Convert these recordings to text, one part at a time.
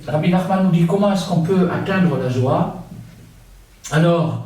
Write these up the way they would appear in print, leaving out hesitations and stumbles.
Rabbi Nachman nous dit comment est-ce qu'on peut atteindre la joie. Alors,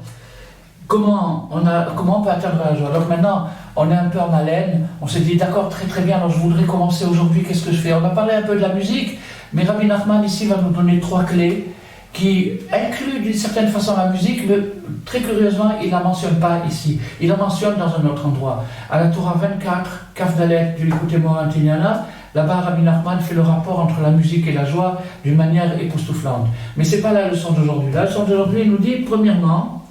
comment on peut atteindre la joie? Donc maintenant, on est un peu en haleine, on s'est dit d'accord, très très bien, alors je voudrais commencer aujourd'hui, qu'est-ce que je fais? On a parlé un peu de la musique, mais Rabbi Nachman ici va nous donner 3 clés qui incluent d'une certaine façon la musique, mais très curieusement, il ne la mentionne pas ici. Il la mentionne dans un autre endroit. À la Torah 24, Kaf Dalet du Likutei Moharan Tignana, là-bas, Rabbi Nachman fait le rapport entre la musique et la joie d'une manière époustouflante. Mais ce n'est pas la leçon d'aujourd'hui. La leçon d'aujourd'hui, il nous dit, premièrement,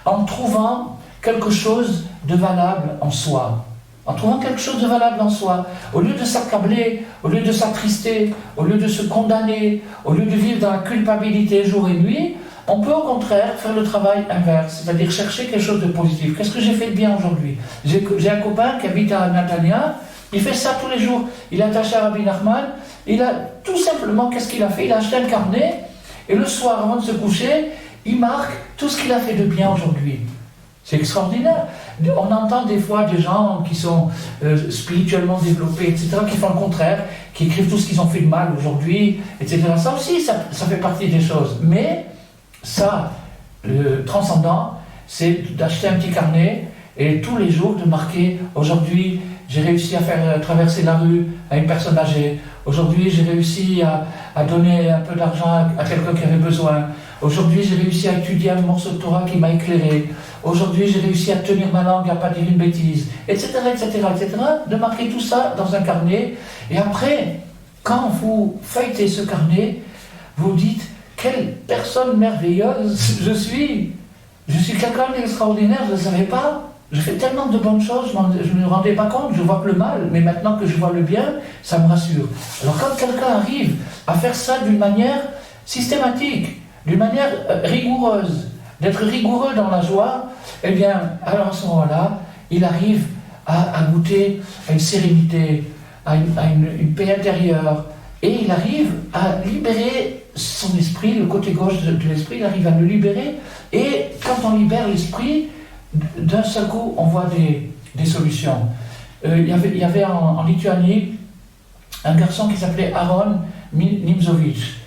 en trouvant quelque chose de valable en soi. En trouvant quelque chose de valable en soi. Au lieu de s'accabler, au lieu de s'attrister, au lieu de se condamner, au lieu de vivre dans la culpabilité jour et nuit, on peut au contraire faire le travail inverse, c'est-à-dire chercher quelque chose de positif. Qu'est-ce que j'ai fait de bien aujourd'hui? J'ai un copain qui habite à Natania, il fait ça tous les jours. Il est attaché à Rabbi Nachman, il a tout simplement, qu'est-ce qu'il a fait? Il a acheté un carnet, et le soir, avant de se coucher, il marque tout ce qu'il a fait de bien aujourd'hui. C'est extraordinaire. On entend des fois des gens qui sont spirituellement développés, etc., qui font le contraire, qui écrivent tout ce qu'ils ont fait de mal aujourd'hui, etc. Ça aussi, ça fait partie des choses. Mais ça, le transcendant, c'est d'acheter un petit carnet et tous les jours de marquer aujourd'hui, j'ai réussi à faire traverser la rue à une personne âgée. Aujourd'hui, j'ai réussi à donner un peu d'argent à quelqu'un qui avait besoin. Aujourd'hui, j'ai réussi à étudier un morceau de Torah qui m'a éclairé. Aujourd'hui, j'ai réussi à tenir ma langue, à ne pas dire une bêtise, etc., etc., etc. De marquer tout ça dans un carnet. Et après, quand vous feuilletez ce carnet, vous dites, quelle personne merveilleuse je suis. Je suis quelqu'un d'extraordinaire, je ne le savais pas. Je fais tellement de bonnes choses, je ne me rendais pas compte, je vois que le mal, mais maintenant que je vois le bien, ça me rassure. Alors quand quelqu'un arrive à faire ça d'une manière systématique, d'une manière rigoureuse, d'être rigoureux dans la joie, eh bien, alors à ce moment-là, il arrive à goûter à une sérénité, à une paix intérieure, et il arrive à libérer son esprit, le côté gauche de l'esprit, il arrive à le libérer, et quand on libère l'esprit, d'un seul coup, on voit des solutions. Il y avait en Lituanie un garçon qui s'appelait Aaron Nimzovich.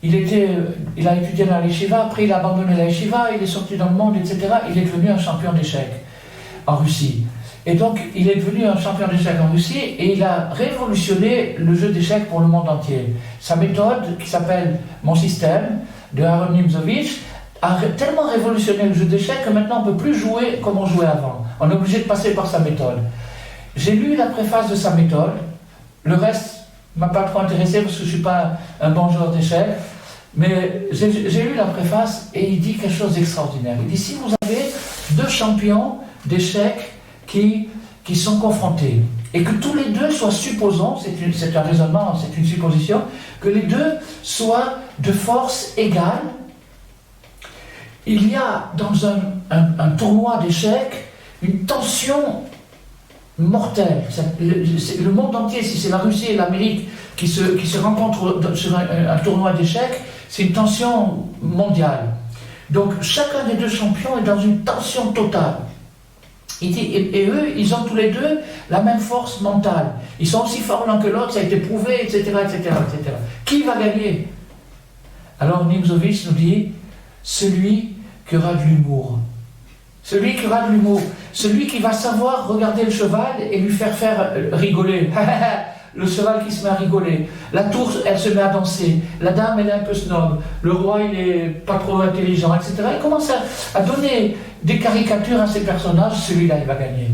Il a étudié dans la yeshiva, après il a abandonné la yeshiva, il est sorti dans le monde, etc. Il est devenu un champion d'échecs en Russie. Et donc, il est devenu un champion d'échecs en Russie et il a révolutionné le jeu d'échecs pour le monde entier. Sa méthode, qui s'appelle Mon système, de Aaron Nimzovich, a tellement révolutionné le jeu d'échecs que maintenant on ne peut plus jouer comme on jouait avant. On est obligé de passer par sa méthode. J'ai lu la préface de sa méthode, le reste ne m'a pas trop intéressé parce que je ne suis pas un bon joueur d'échecs, mais j'ai lu la préface et il dit quelque chose d'extraordinaire. Il dit, si vous avez 2 champions d'échecs qui sont confrontés, et que tous les 2 soient, supposons, c'est un raisonnement, c'est une supposition, que les 2 soient de force égale, il y a dans un tournoi d'échecs une tension mortelle. Le monde entier, si c'est la Russie et l'Amérique qui se rencontrent sur un tournoi d'échecs, c'est une tension mondiale. Donc chacun des 2 champions est dans une tension totale. Et eux, ils ont tous les 2 la même force mentale. Ils sont aussi forts l'un que l'autre, ça a été prouvé, etc., etc., etc. Qui va gagner? Alors Nimzovich nous dit, celui qui aura de l'humour. Celui qui aura de l'humour. Celui qui va savoir regarder le cheval et lui faire rigoler. Le cheval qui se met à rigoler. La tour, elle se met à danser. La dame, elle est un peu snob. Le roi, il est pas trop intelligent, etc. Il commence à donner des caricatures à ces personnages. Celui-là, il va gagner.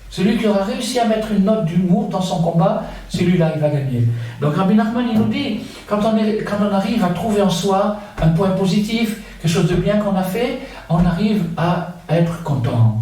Celui qui aura réussi à mettre une note d'humour dans son combat, celui-là, il va gagner. Donc Rabbi Nachman, il nous dit, quand on arrive à trouver en soi un point positif, quelque chose de bien qu'on a fait, on arrive à être content.